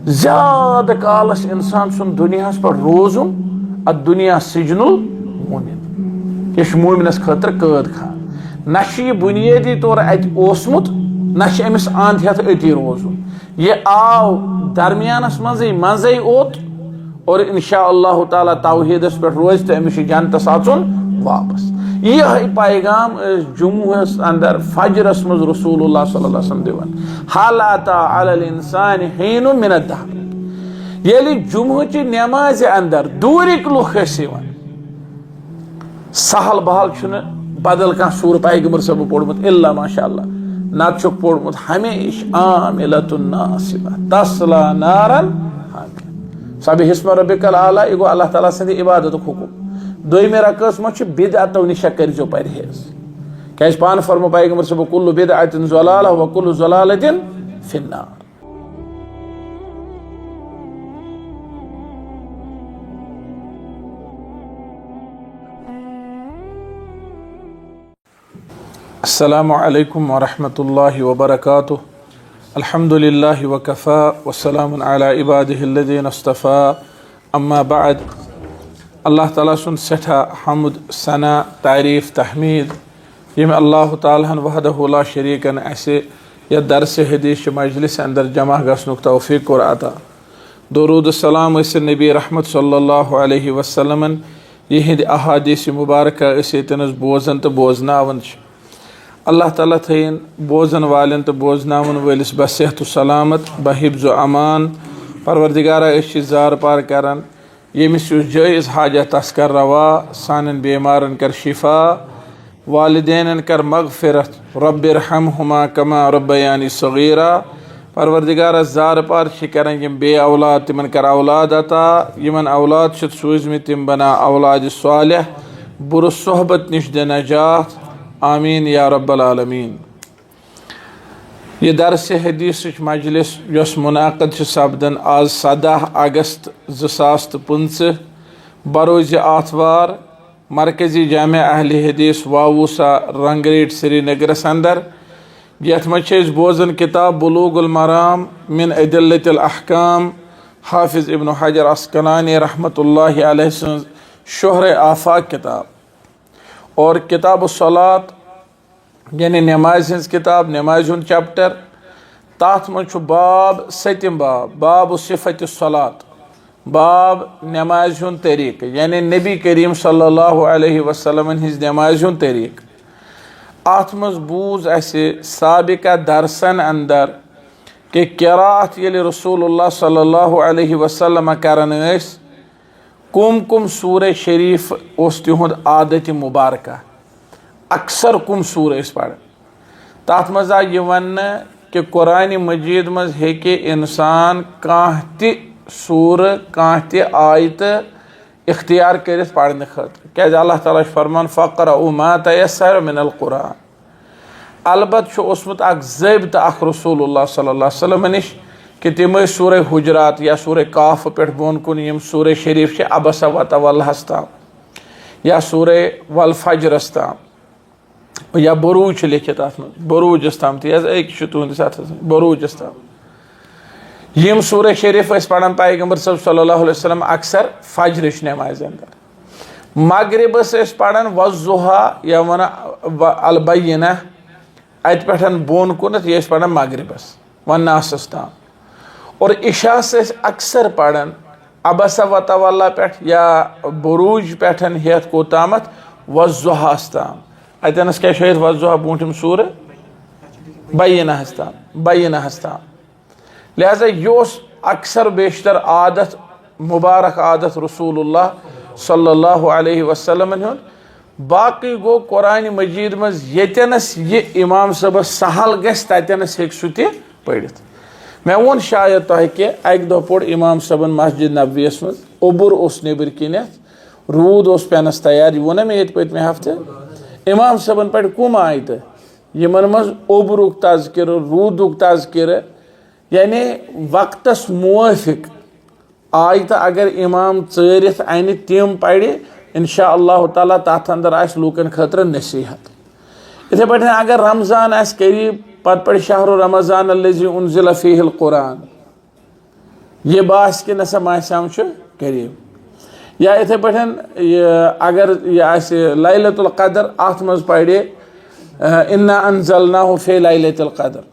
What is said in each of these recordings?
ज्यादा कालस इंसान सुन दुनिया पर रोजुन अ दुनिया सिजनुल मोमिन यह मोमिनस खतर कैद खान न बुनियादी तौर अतमुत न अंत हेत अति रोजुन यह आव दरमियानस मजे ओत और इंशाअल्लाह ताला तौहीदस पे रोज तो अमिस जन्नतस अचुन वापस यह पैगाम जुमुहस अंदर फजरस मज रसूलुल्लाह सल्लल्लाहु अलैहि वसल्लम दिवन हल अता अलल इंसान हीनुन मिन अद-दहर यलि जुमुहच नमाज अंदर दूरिक लुख यवन सहल बहल छुन बदल कह सूर पैगंबर सब पोड़मुत इल्ला माशाअल्लाह नत छुक पोड़मुत हमेश आमिलतुन नासिबा तस्ला नारन सबि हिस्म रब्बिकल आला यह गो अल्लाह ताला सद इबादत हुकुम दोयमे रकस मज बिदअतो निश करो परहेज क्या पान फरमो पैगंबर सब कुल्लु बिदअतिन ज़लाला व कुल्लु ज़लालतिन फिन्नार। अस्सलामु अलैकुम व रहमतुल्लाहि व बरकातुहू। अल्हम्दुलिल्लाहि व कफ़ा व सलामुन अला इबादिहिल्लज़ीना इस्तफ़ा अम्मा बअद। अल्लाह ताला सुन सठा हम्द सना तारीफ़ तहमीद यम अल्लाह ताला वहदहु ला शरीकन असे यह दरस हदीस मजलिस अंदर जमा गसनुक तौफीक और अता। दुरूद सलाम नबी रहमत सल्लल्लाहु अलैहि वसल्लम यहद अहादीस मुबारक यतनस बोजन तो बोजनावन। अल्लाह ताला थयन बोजन वालन तो बोजनावन वलिस बसेहत सलामत बहिब्ज़ अमान। परवरदिगारा जार पार करान यमिस जायज़ हाजत तस कर रवा सानन बेमारन कर शिफा वालिदैन कर मगफिरत रब्बिरहमहुमा कमा रब्बयानी सगीरा। परवरदिगारा जार पार कर यम बे औलाद तिमन कर औलाद अता यमन औलाद सूजम तिम बना औलाद सालिह बुर सोहबत निश दे नजात आमीन या रब्बल आलमीन। ये दरस हदीस मजलिस यस मुनाक़द सपदन आज 17 अगस्त 2015 बरोज़ आतवार मरकज़ी जामिया अहले हदीस वावूसा रंगरेट श्रीनगरस अंदर यथ मज बोजन किताब बुलूगुल मराम मिन अदिल्लतिल अहकाम हाफिज़ इब्न हजर अस्क़लानी रहमतुल्लाहि अलैहि शोहर आफाक किताब और किताब सलात यानी नमाज हज किताब नमाज हुन चैप्टर तथ मज बाब 7 बाब सिफ़त सलात बाब नमाज हुन तरीक़ यानी नबी करीम सल्लल्लाहु अलैहि वसल्लम हज नमाज हुन तरीक़। अत मज बूज असे साबिका दरसन अंदर कि क़िराअत यलि रसूलुल्लाह सल्लल्लाहु अलैहि वसल्लम करन कुम कुम सूर शरीफ उस तिहुंद आदत मुबारक अक्सर कुम सूर पढ़ तथ मज आय वन कि कुरान मजीद मज हेके इंसान काह ति सूर काह ति आयत इख्तियार कर पढ़ने खतर क्या अल्लाह ताला फरमान फ़क़रऊ मा तयस्सर मिनल कुरान। अलबत ओसमुत अख ज़ाबित अख रसूलुल्लाह सल्लल्लाहु अलैहि वसल्लम निश कि तिम सूर हुजरात या सूर काफ पे बोन कुन यम सूर शरीफ अबसा व तवल्लहस ताम या सूर वल फजरस ताम या बरूज लिखित अत बरूजस ताम तुंदिस बरूजस ताम यम सूर शरीफ पढ़ान पैगंबर सल्लल्लाहु अलैहि वसल्लम अक्सर फजरच नमाज अंदर मगरिबस पढ़ान वज़्ज़ुहा या वन अलबय्यिना अत पे बोन कुन यह पढ़ान मगरिबस वन्नासस ताम और इशा से अक्सर पढ़ान अबसा व तवल्ला पे या बरूज पे हेत कोतामत वज़्ज़ुहास ताम अतनस क्या शहीद वज़्ज़ुहा बूठम सूर बय्यिनाहस ताम। लिहाजा योस अक्सर बेशतर आदत मुबारक आदत रसूलुल्लाह सल्लल्लाहु अलैहि वसल्लम बाकी गो कुरान मजीद मज यतनस ये इमाम सब सहल गस ततनस हेक सु ते पढ़ित। मैं वोन शायद तह कि अक दह पोड़ इमाम सबन मस्जिद नबवियस मज ओबुर उस नेबर किन रूद उस पेनस तैयार वो मे ये पतमे हफ्ते इमाम सबन पे कुम आयत यमन मज ओबरुक तज़किर रूदुक तज़किर यानी वक्तस मुवाफिक आयत अगर इमाम चरित अन तिम पढ़ इंशाअल्लाह ताला तथ अंदर आस लूकन खतर नसीहत। इथे पे अगर रमज़ान आस करीब पत पढ़ शहर रमज़ान अल्लज़ी उन्ज़िल फ़ीहिल कुरान ये बास कि नसा मासाम करीब या इथे पठन अगर यह लैलतुल क़द्र अत मज पड़े इन्ना अनज़लनाहु फी लैलतिल क़द्र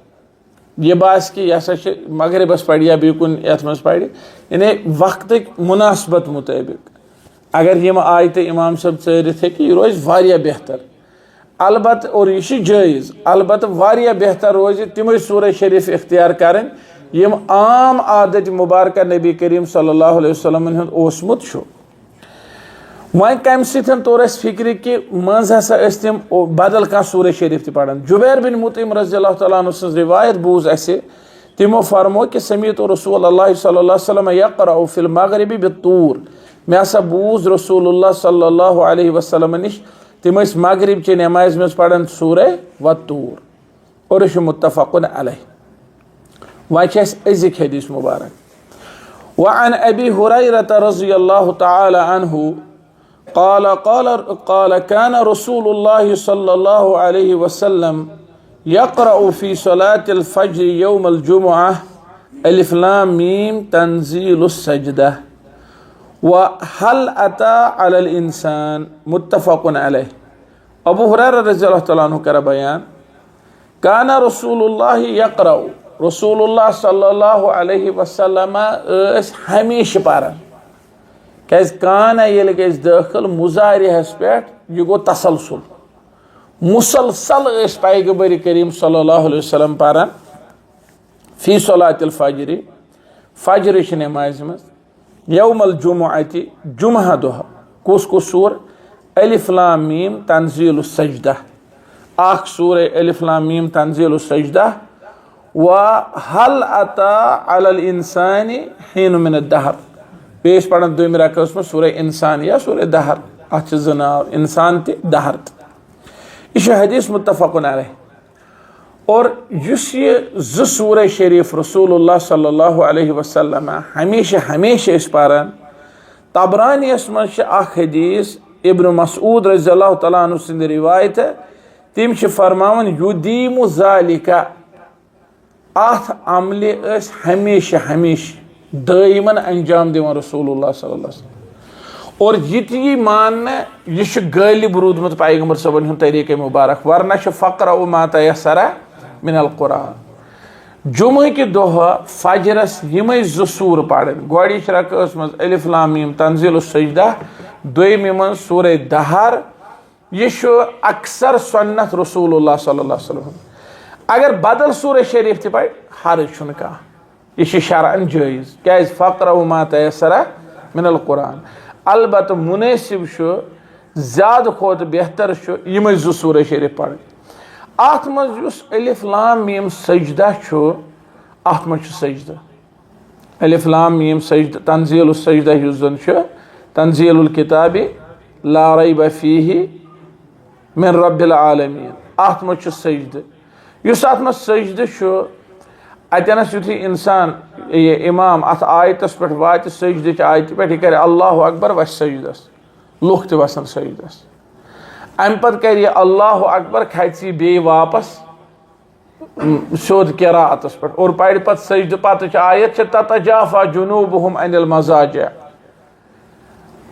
ये बास कि यह मगरिबस पड़ या बेकुन यथ मज पड़ यानी वक्त मुनासबत मुताबिक अगर यम आयत इमाम सब चरित है यह रोज वारिया बेहतर अलबत् और यह जायज़ अलबत् वारिया बेहतर रोज तिम सूरह शरीफ इख्तियार करें यम आम आदत मुबारक नबी करीम सल्लल्लाहु अलैहि वसल्लम ओसमुत छो वह कम सत तोर फिक्र कि मज हसा तम बदल कह सूरह शरीफ तह पढ़ान जुबैर बिन मुतइम रज़ियल्लाहु तआला अन्हु सज रिवायत बूज असे तिमो फरमो कि समीअतु रसूलुल्लाह सल्लल्लाहु अलैहि वसल्लम यक़रअ फिल मग़रिबि बित्तूर मे हसा बूज रसूलुल्लाह सल्लल्लाहु अलैहि वसल्लम निश तिम मग़रिब चे नमाज में पढ़ान सूरह वत्तूर और यह मुत्तफ़क़ुन अलैह वह अज़िक हदीस मुबारक वअन अबी हुरैरह रज़ियल्लाहु तआला अन्हु قال كان رسول الله صلى الله عليه وسلم يقرأ في صلاة الفجر يوم الجمعة ألف لام ميم تنزيل السجدة وهل أتى على الإنسان متفق عليه أبو هريرة رضي الله عنه कर बयान كان رسول الله يقرأ رسول الله صلى الله عليه وسلم हमेशा पारा कैस काना ये गई दाखिल मुजारिहस पे यह गो तसलसल मुसलसल पैगंबर करीम सल्लल्लाहु अलैहि वसल्लम पारान फी सलातिल फज्र फज्र नमाज में यौमल जुमुअति जुमह दोह कुस सूर अलिफ लाम मीम तंजीलुस सजदा आख सूर अलिफ लाम मीम तंजीलुस सजदा व हल अता अलल इंसानी हिन मिन अद-दहर पेश पढ़न दोम रकस में सूरह इंसान या सूरह दहर अत जनाव इंसान ते दहर यह हदीस मुत्तफ़क़ुन अलैह और युस ये ज सूरह शरीफ रसूलुल्लाह सल्लल्लाहु अलैहि वसल्लम हमेशा हमेशा पारान तबरानियस मज हदीस इब्न मसऊद रज़ियल्लाहु तआला अन्हु सिंद रिवायत तिम फरमावन युदीमु ज़ालिका अथ अमले हमेशा हमेशा दाइमन अंजाम दिवान रसूलुल्लाह सल्लल्लाहु अलैहि वसल्लम और ये मानना यह गालिब रूदमुत पैगंबर सबन हुंद तरीक़े मुबारक वरना फ़क़रउ मा तयस्सरा मिनल कुरान जुमे के दोह फजरस यमे ज सूर पढ़न गोड़िच रकअस मज अलिफ लाम मीम तंजीलुस सजदा दोयम मन सूरह दहर यह अक्सर सुन्नत रसूलुल्लाह सल्लल्लाहु अलैहि वसल्लम अगर बदल सूरह शरीफ तह पढ़ हर्ज छुन कह यह शरअन जायज़ क्या फ़क़रउ मा तयस्सरा मिनल कुरान अलबत् मुनासिब ज़्यादा खोत बेहतर यम ज सूरह शरीफ पढ़ अत मज अलिफ लाम मीम सजदा अत मज सजदा अलिफ लाम मीम सजदा तंजीलुस सजदा युस जन तंजीलुल किताबि ला रैब फीहि मिन रब्बिल आलमीन अत मज सजदा युस अत मज सजदा अतनस युथि इंसान ये इमाम अत आयतस पे वात सजद आयत पे कर अल्लाहु अकबर वस सजदस लुख त वसन सजदस अम पत कर अल्लाहु अकबर खी बे वापस सोद किराअतस पे और पढ़ पत सजद पत आयत ततजाफा जुनूबुहुम अनिल मज़ाजिअ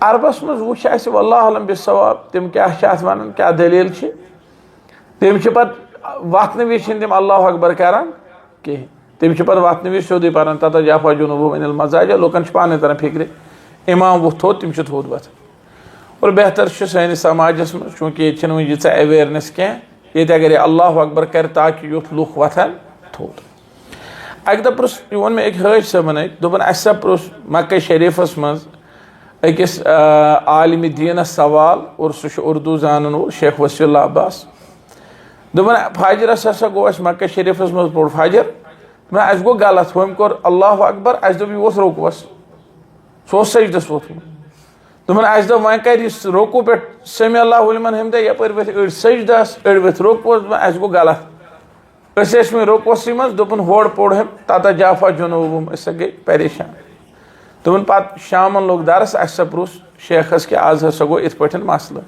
अरबस मज वुछ अस वल्लाहु अलम बिस्सवाब तिम क्या वन क्या दलील तिम पत वतन विज तिम अल्लाहु अकबर करान कह तम पे वतन विज सोदी पान ततजाफा जुनूबुहुम अनिल मज़ाजिअ लोकन पाने तरह फिक्र इमाम वो थोद तम थोद वत और बेहतर सानिस समाजस में चूँकि ये यीच अवेयरनेस कह ये अगर अल्लाहु अकबर कर ताकि युथ लुख वथन थोद अक दह प्रुस वो मे हाज सबन दोपन असा प्रुस मक्का शरीफस मज अकिस आलिम दीनस सवाल और सह उर्दू जानन वोल शेख वसीउल्लाह अब्बास दोपन फजरस हसा गो मक्का शरीफस मज पोर फजर अस गो गलत हम कोर अल्लाहु अकबर अस दोप यह रोकवस सो सजदस वोथमुत दोपन अस दोप वह कर रोकू पे समी अल्लाहु लिमन हमिदा यपर वथ अड़ सजदस अड़ वथ रोकवस अस गो गलत अस रोकवस मज दोपन होड़ पोड़ हम ततजाफा जुनूबुहुम अस गई परेशान दोपन पत शामन लोग दरस अस प्रुस शेखस कि आज हसा गो इत पे मसल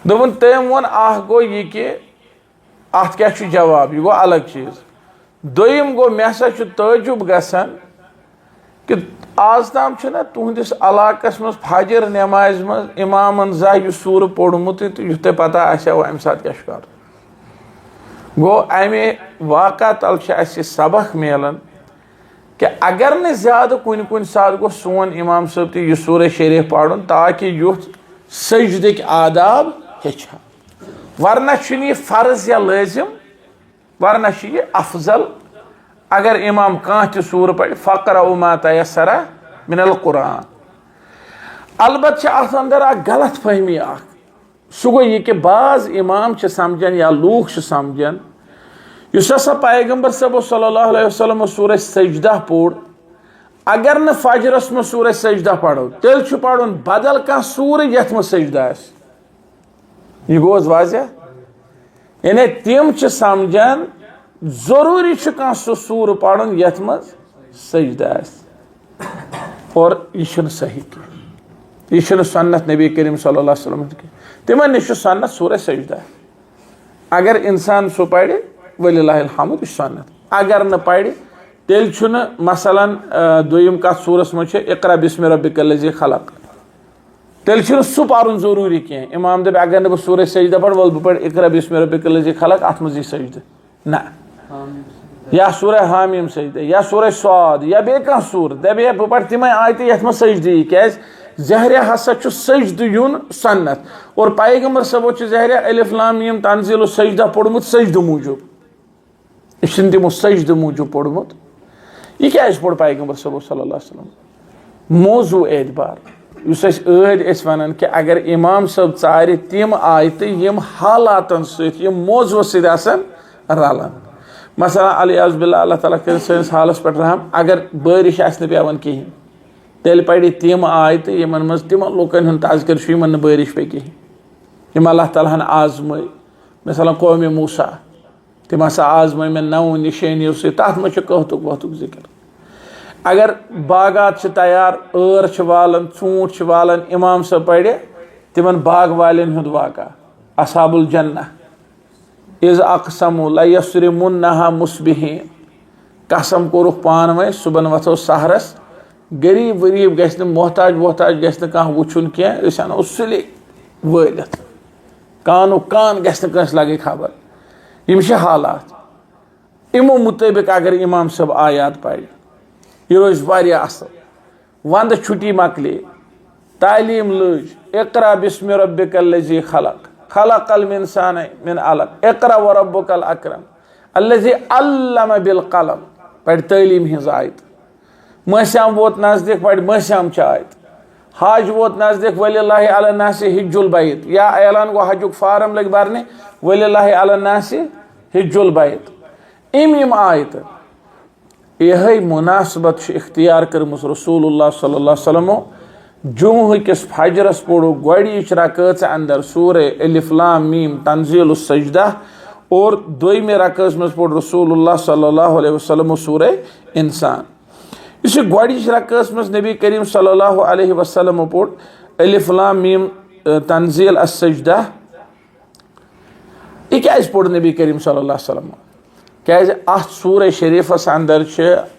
दोपन तम वो गो यह कि अत क्या जवाब यह गो अलग चीज़ दोयम गो मे हसा ताजुब गसान कि आज ताम तुहदिस इलाकस मज फजर नमाज मज इमामन जा यह सूर पोर्मुत तो युथ पता अम सात क्या कर गो अमे वाक़ा तल सबक मिलान कि अगर न ज्यादा कुन कुन सात गो सोन इमाम साहब तो यह सूर शरीफ पढ़ ताकि युथ सजद आदाब हेचा वरना यह फर्ज या लाजिम वरना यह अफजल अगर इमाम कह सूर पढ़ फ़क़रऊ मा तयस्सरा मिनल कुरान। अलबत्त अत अंदर गलत फहमी सह गो यह कि बाज इमाम समझन या लूख समझन युस हसा पैगम्बर साहब सल्लल्लाहु अलैहि वसल्लम सूरह सजदा पोर अगर न फजरस में सूरह सजदा पढ़ो तेल पढ़ुन बदल कह सूर यथ में सजदा यह गोज वाज़ह यानी तिम समझन जरूरी कह सूर पढ़ुन यथ में सजदा और यह सही कह यह सन्नत नबी करीम सल्लल्लाहु अलैहि वसल्लम की तिमन निश सन्नत सूरह सजदा अगर इंसान सह पढ़ वलिल्लाहिल हम्द सन्नत अगर न पढ़ तेल मसलन दुयम कत सूरस मज इक़रा बिस्मि रब्बिकल्लज़ी खलक तेल सह पढ़ुन जरूरी कह इमाम दप अगर न सूरह सजदा पढ़ वल बह पढ़ इक़रा बिस्मि रब्बिकल्लज़ी खलक अत मज सजद ना या सूरह हामीम सजद या सूरह स्वाद या बे कह सूर दप बह पढ़ तिम आयत यथ मज सजदी क्या ज़हर हसा सजद यून सन्नत और पैगम्बर सबो ज़हर अलिफ लाम मीम तंजील सजदा पोर्मुत सजद मूजूब यह तमो सजद मूजूब पोर्मुत यह क्या पोड़ पैगम्बर सबो सल्लल्लाहु अलैहि वसल्लम मौजू एतबार उस वन कि अगर इमाम सब चार तम आयत यम हालातन सम मौजू सतन रलान मसला अलियाज़ अल्लाह ताला कर सैनिस हालस पे रहम अगर बारिश पेवान कहें तेल पढ़ तम आयत यमन मज तिम लुकन हूं तज़कर यमन बारिश पे कहें यम अल्लाह ताला आजमय मिसाल कौम मूसा तिम हसा आजमय में 9 निशानियों से तथ मह कहतुक वहतुक जिक्र अगर बागात तैयार एर वालन ऊँट वालन इमाम सब पढ़ तिमन बाग वालन हुंद वाक़ा असहाबुल जन्नह इज़ अक़समू लयस्रिमुन्नहा मुस्बिहीन कसम कोरुख पान वे सुबन वथो सहरस गरीब वरीब गस मोहताज वोहताज गस कह वुचुन कह सुले वलित कानो कान गस लगे खबर यम हालात इमो मुताबिक अगर इमाम सब आयात पढ़ यह रोज वारिया असल वंद छुट्टी मकले तालीम लज इक़रा बिस्मि रब्बिकल्लज़ी खलक खलक़ल इंसान मिन अलक़ इक़रा व रब्बुकल अकरम अल्लज़ी अल्लम बिल क़लम पढ़ तालीम हिंज आयत महश्याम वोत नज़दीक पढ़ महश्याम आयत हज वोत नज़दीक वलिल्लाहि अला नासि हिज्जुल बैत या ऐलान गो हजुक फार्म लग भरने वलिल्लाहि अला नासि हिज्जुल बैत इम आयत यह मुनासबत इख्तियार करम रसूलुल्लाह सल्लल्लाहु अलैहि वसल्लम जुम्ह किस फजरस पोड़ो गोच रकात अंदर सूरह अलिफ लाम मीम तंजील सजदा और दोयमे रकात मज पोड़ रसूलुल्लाह सल्लल्लाहु अलैहि वसल्लम सूरह इंसान इस गोच रकात मज नबी करीम सल्लल्लाहु अलैहि वसल्लम पोड़ अलिफ लाम मीम तंजील सजदा यह क्या पोड़ नबी करीम सल्लल्लाहु अलैहि वसल्लम क्या अत सूरह शरीफस अंदर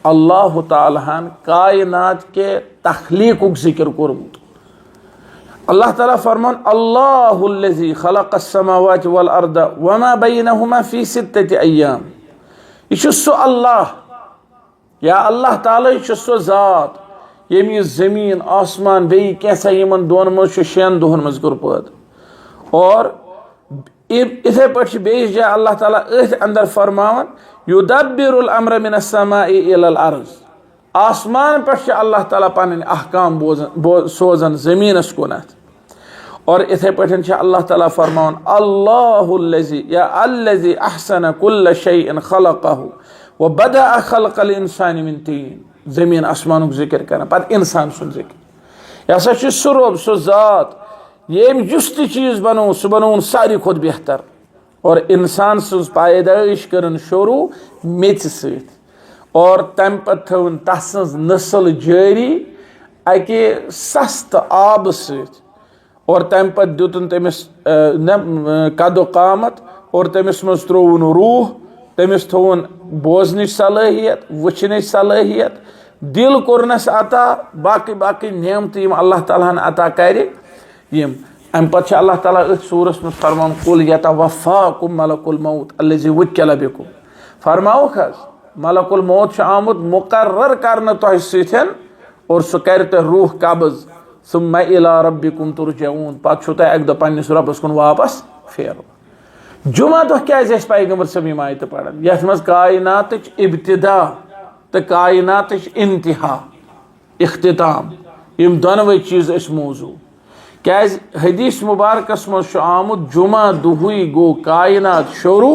अल्लाह तालाहन कायनात के तख्लीक जिक्र कोरमुत अल्लाह ताला फरमान अल्लाहुल्लज़ी खलक़स समावाति वल अर्द वमा बैनहुमा फी सित्तति अय्याम यह सो अल्लाह या अल्लाह ताला सो ज़ात यम यह ज़मीन आसमान बे कैसा यमन दोन मज 6 दोहन मज कोर पैदा और इथे पे बेस जाए अल्लाह ताला अंदर फरमान युदब्बिरुल अम्र मिनस समाई इलल अर्ज़ आसमान पे अल्लाह ताला पन अहकाम सोजन ज़मीनस कुनत और इथे पे अल्लाह ताला फरमान अल्लाहुल्लज़ी या अल्लज़ी अहसन कुल्ल शैइन खलक़हु व बदअ खल्क़ल इंसान मिन तीन ज़मीन आसमान जिक्र कर पत इंसान सुन जिक्र यह हसा सो रब सो ज़ात यम जुस चीज़ बनो सह बनो सारी खुद बेहतर और इंसान सज पैदाइश कर शुरू मेच सत और तम पे थवन तस नस्ल जारी अकि सस्त आब सत और तम पे दुतन तमिस कदो कामत और तमिस मज त्रोवन रूह तमिस थोवन बोजन सलाहियत वचन सलाहियत दिल कोरनस अता बाकी बाकी नेमत यम अल्लाह ताला अता करे यम अम पत अल्लाह ताला सूरस में फरमान कुल यतवफ़ाकुम मलकुल मौत अल्लज़ी वक्कल बिकुम फरमाओ मलकुल मौत आमुत मुकर्रर करने तोह सतन और सह कर रूह कब्ज़ सुम्मा इला रब्बिकुम तुरजऊन पत तुह अक दो पन्निस रब्बस कुन वापस फेरो जुमा दह क्या पैगंबर सब यम आयत पढ़ान यथ मज कायनात इब्तिदा तो कायनात इंतहा इख्तिताम यम दोनवे चीज मौजू क्या हदीस मुबारकस मज आमुत जुमा दुहुई गो कायनात शुरू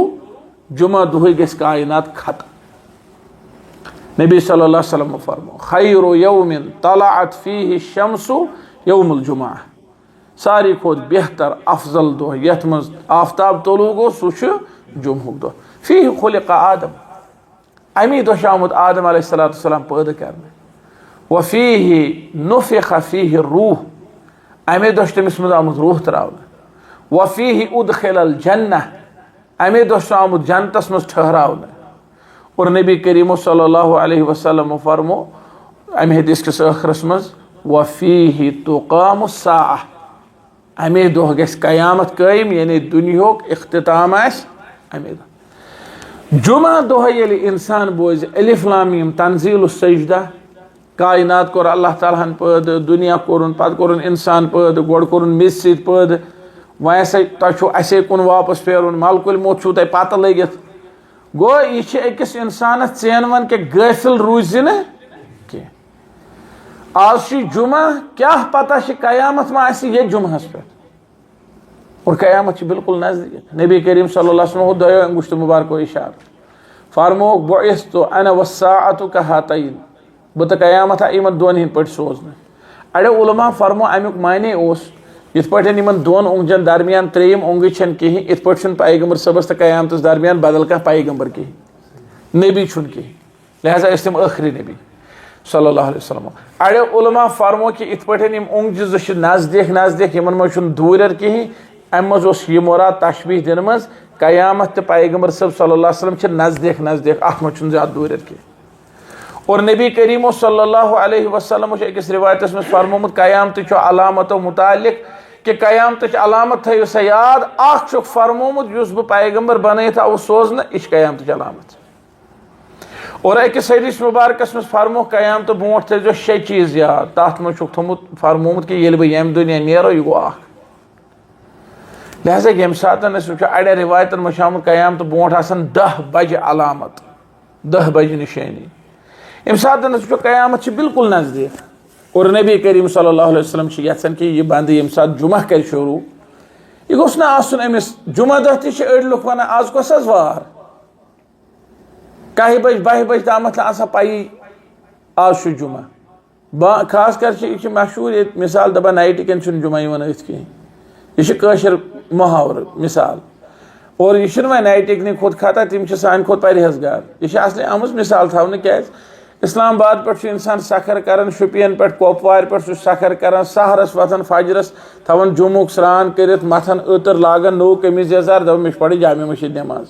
जुमा दुहुई गस कायनात खत्म नबी सल्लल्लाहु अलैहि वसल्लम फरमो खैरु यौमिन तलअत फीहि शम्सु यौमुल जुमा सारी खोद बेहतर अफजल दो यथ मज आफ्ताब तोलू गो सह जुमहुक दो फीहि खुलिक़ आदम अमी दो आमुत आदम अलैहिस्सलाम पैदा करने व फीहि नुफ़िख़ फीहि रूह अमे दो तमिस मज आमुत रूह त्रावने व फीहि उदखिलल जन्नह अमे दो आमुत जन्नतस मज ठहरावने और नबी करीम सल्लल्लाहु अलैहि वसल्लम फरमो अमे हदीस किस आखिरस मज व फीहि तुक़ामुस साअह अमे दो गस कयामत कायम यानी दुनियाक इख्तिताम आस अमे दो जुमा दो ये इंसान बोझ अलिफ लाम मीम तंजीलुस सजदा कायनात कोर अल्लाह ताला पैद दुनिया कोरुन पत कोरुन इंसान पैद गोड़ कोरुन मिस सत पैद वैसे तसे कुन वापस फेरुन मलकुल मौत छू तह पत लगित गो यह अकिस इंसान चेन वन के गाफिल रूज कह आज जुमा क्या पता कयामत मा ये जुमहस पे और कयामत बिल्कुल नजदीक नबी करीम सल्लल्लाहु अलैहि वसल्लम दो अंगुश्त मुबारक इशार फरमो बुइस्तु अना वस्साअतु कहातैन बह तो कयामत इन दोन हिंद पे सोजन अड़ो उलमा फरमो अमुक माने इत पे इन दोन उंगजन दरमियान त्रेयम उंग कहें इत पे पैगंबर सबस तो कयामतस दरमियान बदल कह पैगंबर कहें नबी कहें लिहाजा तम आखिरी नबी सल्लल्लाहु अलैहि वसल्लम अड़ो उलमा फरमो कि इत पे उंगज जो नजदीक नजदीक इन मज दूर कहें अम मज यह मुराद तशबीह दिन मज कयामत तो पैगंबर सब सल्लल्लाहु अलैहि वसल्लम नजदीक नजदीक अत मज ज्यादा दूर कहें और नबी करीम सल्लल्लाहु अलैहि वसल्लम अकिस रिवायतस में फरमोमुत कयामत अलामत मुतालिक कि कयामत अलामत थो सा याद अख फरमोमुत युस बह पैगंबर बनत आव सोजन यह कयामत अलामत और अकिस हदीस मुबारकस में फरमो कयामत ब्रोट थो 6 चीज याद तथ मज थोमुत फरमोमुत कि ये बह यम दुनिया नेरो यह गो अख लिहाजा यम सात वो अड़े रिवायतन मज आमुत कयामत ब्रोट 10 बजे अलामत 10 बजे निशानी अम सात वो कयामत बिल्कुल नजदीक और नबी करीम सल्लल्लाहु अलैहि वसल्लम यन कि यह बंद यम सात जुमा कर शुरू यह गोस ना आसन अमिस जुमा दह तह अड़ लुक वन आज कस वार 1 बज 12 बज तामत पाई आज जुमा खास कर यह मशहूर मिसाल दपा नाइट कन जुमा कहें यह मुहावर मिसाल और यह वह नाइट वन खुद खता तम सान खुद परहेजगार यह असली आम मिसाल थवन क्या इस्लामाबाद पे इंसान सखर कर शुपियन पे कोपवार पे सखर कर सहरस वथन फजरस थवन जुमुक स्रान कर मथन अतर लागन नो कमीज यजार दपान मे पढ़ जामे मस्जिद नमाज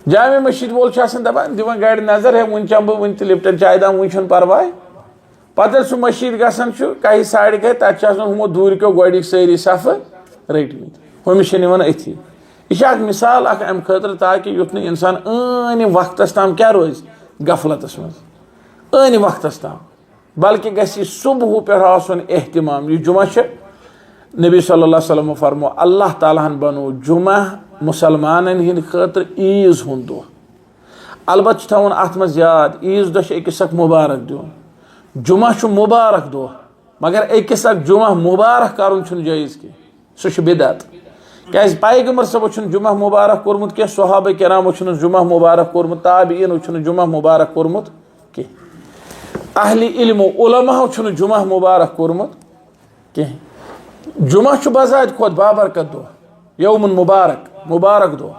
जामे मस्जिद वोल दपान दिवान गाड़ नजर है वन चम वन लिप्टन चाय दाम वन परवाह पे सह मस्जिद गसान कहीं साड़ गए तक हमो दूर क्यों गोडिक सारी सफ रटमत हमिश अथी यह मिसाल अम खतर ताकि युथ इंसान अन वक्त तम क्या रोज गफलतस मज अन वक्त तम बल्कि गि सुबह पे एहतमाम यह जुमा नबी सल्लल्लाहु अलैहि वसल्लम फरमो अल्लाह ताला बनो जुमा मुसलमान हिंद खतर ईज हुंद दह अलबत् थवन अत मज याद ईज दह अकिस मुबारक दिन जुमा मुबारक दह मगर अकिस जुमा मुबारक कर जायज़ कह सह बिदअत क्या पैगंबर सबो जुमा मुबारक कोर्मुत क्या सहाबा किरामो जुमा मुबारक कोर्मुत ताबीनो जुमा मुबारक कोर्मुत कह अहले इल्मो उलमाओ जुमा मुबारक कोर्मुत कह जुमा बजात खुद बाबरकत दो यौमुन मुबारक दो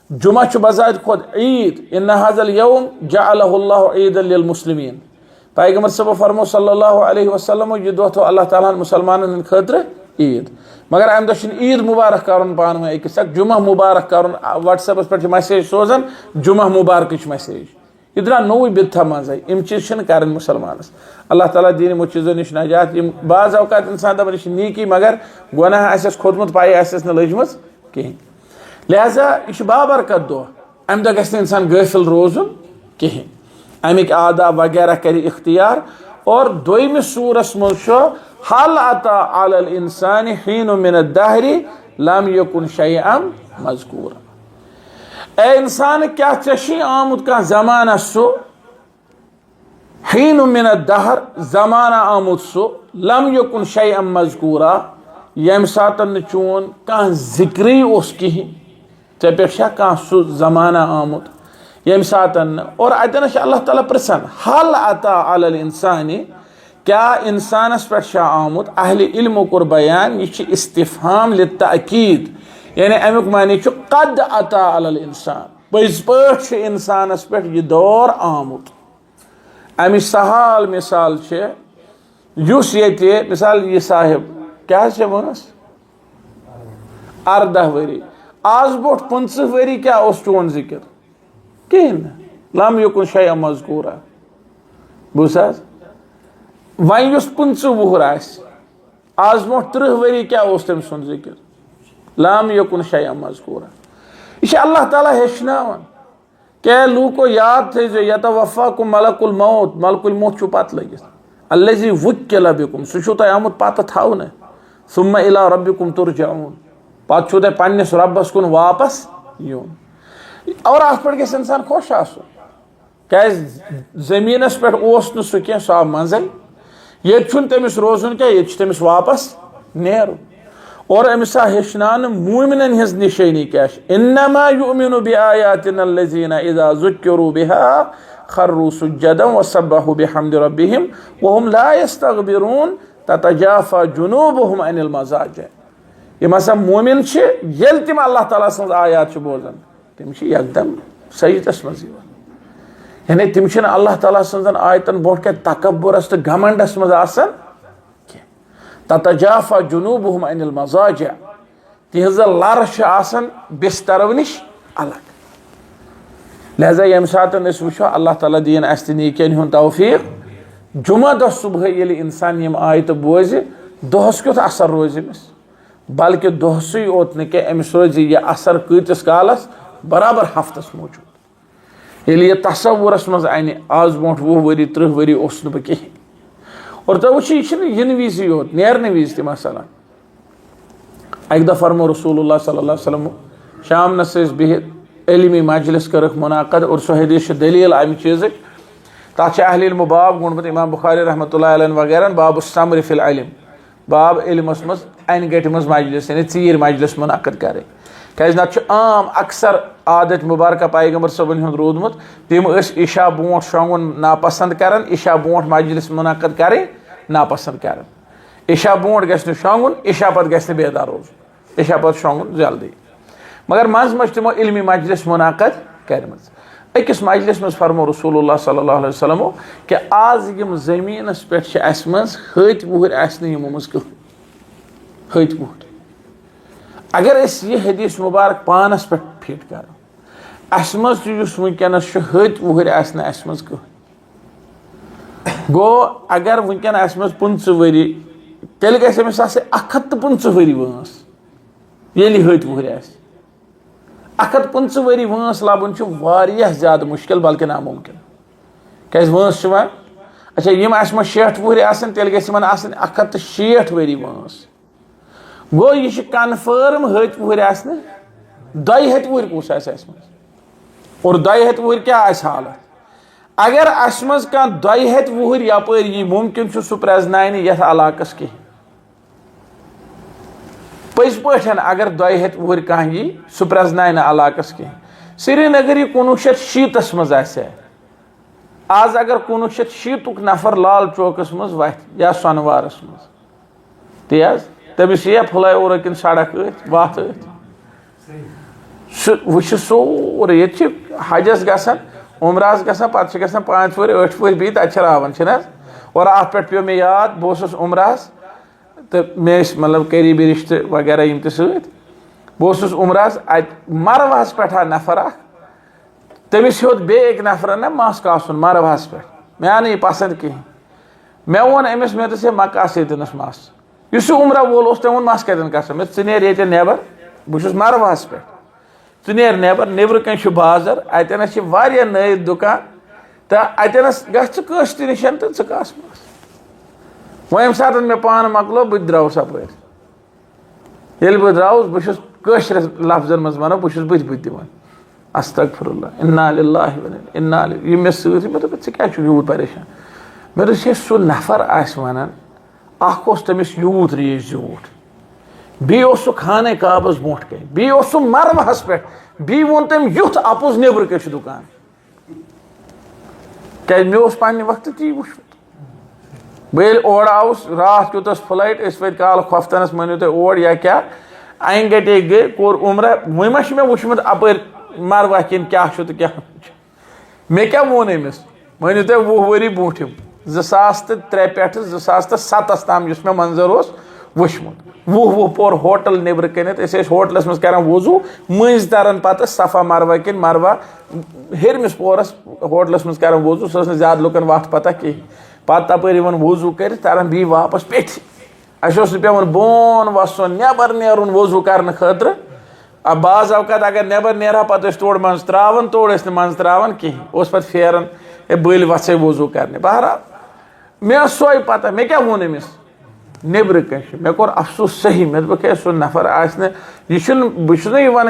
जुमा बजात खुद ईद इन्ना हाज़ल यौम जअलहुल्लाहु ईदन लिल मुस्लिमीन पैगंबर सब फरमो सल्लल्लाहु अलैहि वसल्लम यह दो तो अल्लाह ताला मुसलमान खतर ईद मगर अम दह ईद मुबारक कर पान अकिस जुमा मुबारक कर व्हाट्सएपस पे मैसेज सोजान जुमा मुबारक मैसेज यह द्रा नोई बिदथा मजे यम चीज कर मुसलमानस अल्लाह ताला दीन यमो चीजों निश नजात बाज अवकात इंसान दपान यह नीकी मगर गुनाह आसस खोदमुत पाई आसस न लजमज कहें लिहाजा यह बाबरकत दो अम दह गि इंसान गाफिल रोजुन कहें अमिक आदाब वगैरह कर इख्तियार और दोयमिस सूरस मज हल अता अलल इंसान हीन मिन दहरी लम यकुन शैअन मज़कूरा ए इंसान क्या चशी आमुद का जमाना सो हीन मिन दहर जमाना आमुद सो लम यकुन शैअन मज़कूरा यम सातन चून कह जिक्री उस कहीं चे पे कह सो जमाना आमुद यम सातन और अतन अल्लाह ताला प्रसन हल अता अलल इंसानी क्या इंसानस पे आमुद अहले इल्म कोर बयान यह इस्तिफहाम लित्ताकीद यानी अमुक मानी कद अता अलल इंसान पज पे इंसानस पे यह दौर आमुद अमि सहाल मिसाल ये मिसाल यह साहिब क्या वनस 18 वरी आज ब्रोट 15 वरी क्या चोन जिक्र कहें लम यकुन शैअन मज़कूरा बुस वन 15 वुहर आज ब्रोट 30 वरी क्या तम सुन जिक्र लम यकुन शैअन मज़कूरा यह अल्लाह ताला हेचनावन क्या लूको याद थे यतवफ़्फ़ाकुम मलकुल मौत पत लगिस अल्लज़ी वुक्किल बिकुम सह तुह आमुत पत थवन सुम्मा इला रब्बिकुम तुरजऊन पत छो तुह पन्निस रब्बस कुन वापस यून और अत पे गस इंसान खुश क्या जमीनस पे सह कह सह आव मजे ये तमिस रोजुन क्या ये तमिस वापस नेरुन और अमिस हेचनान मोमिनन हिज निशानी क्या इन्नमा युमिनु बिआयातिना अल्लज़ीना इज़ा ज़ुक्किरू बिहा खर्रू सुज्जदन वसब्बहू बिहम्दि रब्बिहिम वहुम ला यस्तगफिरून ततजाफा जुनूबुहुम अनिल मज़ाजिअ यम हसा मोमिन येल तिम अल्लाह ताला सन्ज आयात बोजन तम एकदम सजदस मज यानी तम अल्लाह ताला सन्जन आयतन बोट क्या तकब्बुरस तो घमंडस मज आसन ततजाफा जुनूबुहुम अनिल मज़ाजिअ तिहज लर आसन बिस्तरव निश अलग लिहाजा यम सातन वो अल्लाह ताला दीन अस नीकियन हुंद तौफीक जुमा दह सुबह ये इंसान यम आयत बोज दोहस क्युत असर रोज अमिस बल्कि दोहसुई ओत न क्या अमिस रोज यह असर कतीस कालस बराबर हफ्तस मौजूद ये तस्वुरस मज अन आज ब्रोट 20 वरी 30 वरी बह कहें और तो वो इन विज योत नेरने विज तम मसलन अक दह फरमो रसूलुल्लाह सल्लल्लाहु अलैहि वसल्लम शाम नस बिहित इल्मी मजलिस कर मुनाकद और सो हदीस दलील अमि चीज़ तथ अहल इल्म बाब गुणमत इमाम बुखारी रहमतुल्लाह अलैहि वगैरह बाब समर फिल इल्म बाब इल्मस मज अन गट मज मजलिस यानी चीर मजलिस मुनाकद करें क्या नत आम अक्सर आदत मुबारक पैगम्बर सबन हुंद रूदमुत तम इशा ब्रोट शोंगुन नापसंद कर इशा ब्रोट मजलिस मुनाकद करें नापसंद कर इशा ब्रोट गि शोंगुन इशा पत गि बेदार रोज इशा पत शोंगुन जल्दी मगर मज मज तमो इल्मी मजलिस मुनाकद कर अकिस मजलिस मज फरमो रसूलुल्लाह सल्लल्लाहु अलैहि वसल्लम कि आज यम जमीनस पे मज हत वुहर यमो मज हत वुहर अगर यह हदीस मुबारक पानस पे फिट कर मज वनकस हत वुहर मज गो अगर वनकन मज 15 वरी तेल गस अमिस 115 वरी वंस ये हत वुहर 115 वरी वंस लबन ज्यादा मुश्किल बल्कि नामुमकिन क्या वंस अच्छा यम 60 वुहर तेल गस 160 वरी वंस गो यह कन्फर्म हत वुहर 2 हत वुहर कुस और 2 हत वुहर क्या हालत अगर मज कह 2 हत वुहर यपर यी मुमकिन सह प्रजनान ये इलाकस कह पज पे अगर 2 हत वुहर कह यी सह प्रजनान इलाकस कह श्रीनगर 1960 मज आज अगर 1960 नफर लाल चौकस मज वथ या सोनवारस मज तेज तमिस ये फ्लाई ओवर किन सड़क वत वो सोरे ये हजस गसान उमरास गसान पे गसान 5 वह 8 वह बी तक रावन और अत पे पे मे याद बस उमरास तो मे मतलब करीबी रिश्ते वगैरह यम बस उमरास अत मरवहस पे नफर तमिस हेत बेक नफर ना मस कासन मरबहस पे मे आन यह पसंद कहें मे वोन अमिस मे दस मकास यतनस मस इस उम्र वोल तम वो मस कतन कस मे एर नेबर बहुत मरबहस पे एर नेबर नबर कन बाजार अतनस नई दुकान तो अतनस गश नश तो कस मस वो यम सात मे पान मकलो बह द्रास अपर ये बह द्रास बहुत लफ्जन मज वनो बहुत बुत दिवान अस्तगफिरुल्लाह इन्ना लिल्लाहि व इन्ना इलैहि मे सर मे दोप क्या यूत परेशान मे दोस सह नफर वन तमिस यूत रेज झूठ बी खाने काबस ब्रोह कन बी मरबहस पे बी वोन तम युथ अपुज नबर कह दुकान क्या मे पन्ने वक्त ती वुचमुत बह ओर आउस रात क्युतस फ्लाइट वो काल खोफ्तनस मनो तुम ओर या क्या अन गटे गए कोर उम्र वो मे वुचमुत अपर मरवा किन क्या तो क्या मे क्या वोन अमिस मनो तुम 20 वरी ब्रोठम 2003 पे 2007 तम मे मंजर वुचमुत 20 पोर होटल नबर कनित होटलस मज कर वजू मज तरन पत सफा मरवा किन मरवा हेरमिस पोरस होटलस मज कर वजू सह ज्यादा लुकन वत पता कहें पत तपर वजू कर तरन बी वापस पेठ अस पे बोन वसन नबर नेरुन वजू कर खतर अब बाज अवकात अगर नबर नेरहा पे तोड़ मज त्रावन तोड़ मज त्रावन कहें पे फेरन बल वत्स वजू कर बहरहाल मे सोई पता मे क्या वोन अमिस नबर कह मे कोर अफसोस सही मे दोप सो नफर यह वन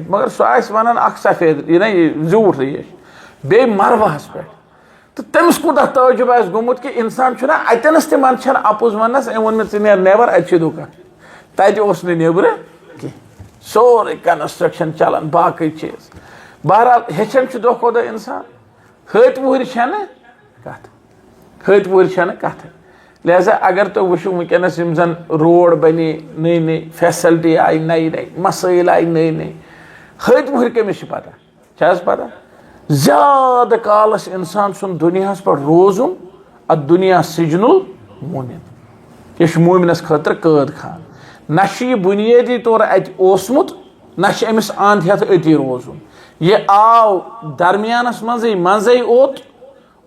मगर सह वन सफेद यह झूठ रेश बे मरबहस पे तो तमिस कूत तजुब गोमुत कि इंसान अतनस ते मन अपुज वनस अम वोन मे नबर अच्छी दुकान तत नबर कह सोरे कंस्ट्रक्शन चलान बाकी चीज बहरहाल हेचन दह खो दह इंसान हत वुहर कत हत वुहर कत लिहाजा अगर तुम वो वनस जन रोड बने नई नई फैसिलिटी आई नई नई मसाइल आई नई नई हत वुहर कमिस पता पता ज्यादा कालस इंसान सुन दुनिया पर रोजुन अ दुनिया सिजनुल मोमिन यह मोमिनस खतर कैद खान न बुनियादी तौर अतमुत न अमिस अंध हेत अति रोजुन यह आव दरमियानस मजे ओत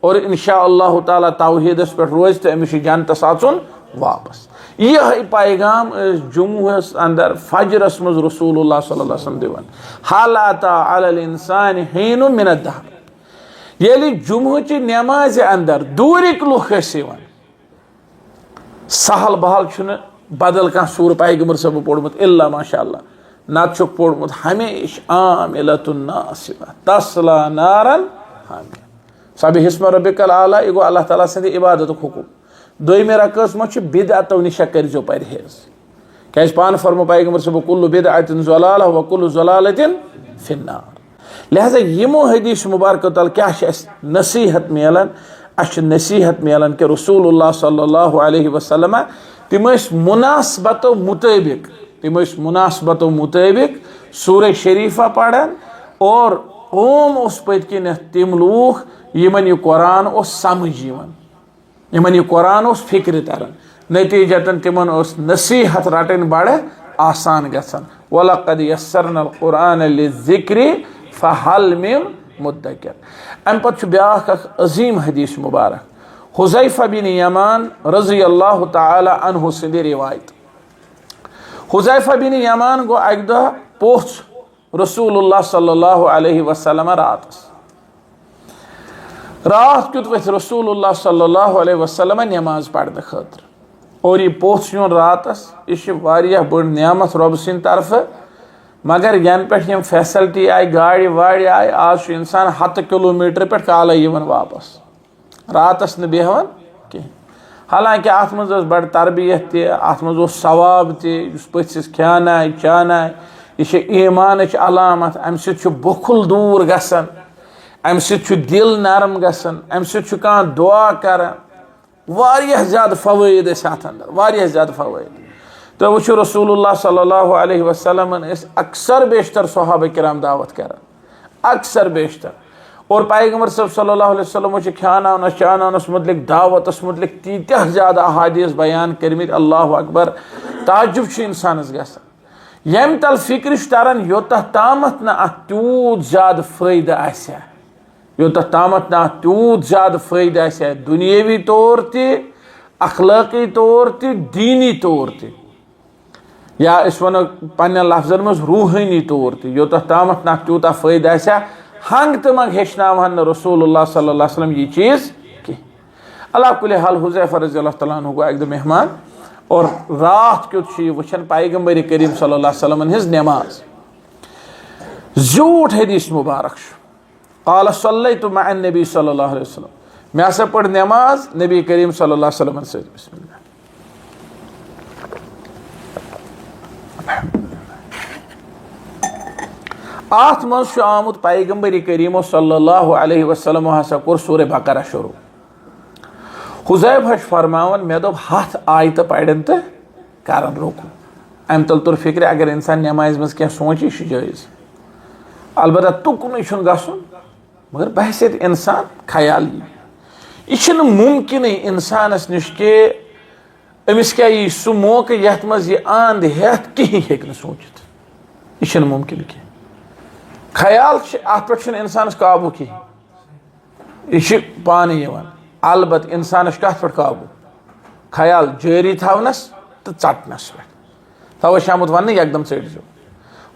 और इंशाअल्लाह ताला तौहीदस पे रोज तो अमिस जन्नतस अचुन वापस यह पैगाम जुम्मुस अंदर फजरस मज रसूलुल्लाह सल्लल्लाहु अलैहि वसल्लम दिवन हल अता अलल इंसान हीनु मिन अद-दहर येली जुम्मुच नमाज अंदर दूरिक लुख यवन सहल बहल छुन बदल कह सूर पैगंबर सब पोड़मुत इल्ला माशाअल्लाह नत छुक पोड़मुत हमेश आमिलतुन नासिबा तस्ला नारन हामिया सभी हिस्म रब्बिकल आला यह गो अल्लाह ताला सद इबादत हुकुम दोमे रकस मज बिदअतो निश करो परहेज क्या पान फरमो पैगंबर सब कुल्लु बिदअतिन ज़लाला व कुल्लु ज़लालतिन फिन्नार लिहाजा यमो हदीस मुबारक तल क्या नसीहत मिलान नसीहत मिलान कि रसूलुल्लाह सल्लल्लाहु अलैहि वसल्लम तिम मुनासबतो मुताबिक सूरह शरीफा पढ़न और ओम पत्किन तिम लूख यमन यह कुरान समझ यमन यह कुरान फिक्र तरन नतीजतन तिमन नसीहत रटन बड़ आसान गसन वलक़द यस्सरनल कुरान लिज़्ज़िक्रि फ़हल मिन मुद्दकिर अम पत ब्याख अजीम हदीस मुबारक हुज़ैफ़ा बिन यमान रज़ियल्लाहु ताला अन्हु सिंद रिवायत हुज़ैफ़ा बिन यमान गो अक दह पोछ रसूलुल्लाह सल्लल्लाहु अलैहि वसल्लम रात क्युत वथ रसूलुल्लाह सल्लल्लाहु अलैहि वसल्लम नमाज पढ़ने खतर और यह पोछ यून रातस यह बड़ नियामत रब सिंद तरफ मगर यन पे यम फैसिलिटी आई गाड़ी वाड़ी आई आज इंसान 100 किलोमीटर पे काल वापस रातस न बेहवान कह हालांकि अत मज बड़ तरबियत अत मज सवाब पस खान चान यह ईमान अलामत अम बुखुल दूर गसन अम दिल नरम गसन अम कह दुआ कर ज्यादा फ़वाइद अंदर ज्यादा फ़वाइद तो वो रसूलुल्लाह सल्लल्लाहु अलैहि वसल्लम अक्सर बेशतर सहाबा किराम दावत कर अक्सर बेशतर और पैगंबर सल्लल्लाहु अलैहि वसल्लम वो खान चान मुतलिक दावत मुतलिक तीत्या ज्यादा अहादीस बयान करमित अल्लाहु अकबर ताजुब इंसानस गसन यम तल फिक्र तरन योत तामत न तूत ज्यादा फायदा आसा योत तामत न तूत ज्यादा फायदा आसा दुनियावी तौर ते अखलाकी तौर ते दीनी तौर ते या वनो पन्न लफ्जन मज रूहानी तौर ते योत तामत न तूता फायदा आसा हंग तो मंग हेचनावन रसूलुल्लाह सल्लल्लाहु अलैहि वसल्लम ये चीज की। अल्लाह कुल हाल हुज़ैफा रज़ियल्लाहु तआला अन्हु को एक मेहमान और रात क्युत वुचन पैगम्बर करीम सल्लल्लाहु अलैहि वसल्लम हिज नमाज झूठ हदीस मुबारक क़ाल सल्लैतु मअ नबी सल्लल्लाहु अलैहि वसल्लम मैं हसा पढ़ नमाज नबी करीम सल्लल्लाहु अलैहि वसल्लम से बिस्मिल्लाह आत मज आमुत पैगम्बर करीम सल्लल्लाहु अलैहि वसल्लम हसा कोर सूरह बकरा शुरू हुज़ैफा फरमावन मे दोप हथ आयत पड़न तो करन रोकू अम तल तुर फिक्र अगर इंसान नमाज मज क्या सोच यह जायज अलबत्ता तुकुन गसन मगर बहसियत इंसान ख्याल यह मुमकिन इंसानस नश के अमिस क्या यह सह मौका यथ मज यह आंद हेत कहीं हे सोचित यह मुमकिन कह ख्याल अत पे इंसानस काबू कहीं यह पानी अलबत् इंसानस कत पे काबू ख्याल जारी थवनस तो चटनस पे तवे आमुत वन एकदम चटो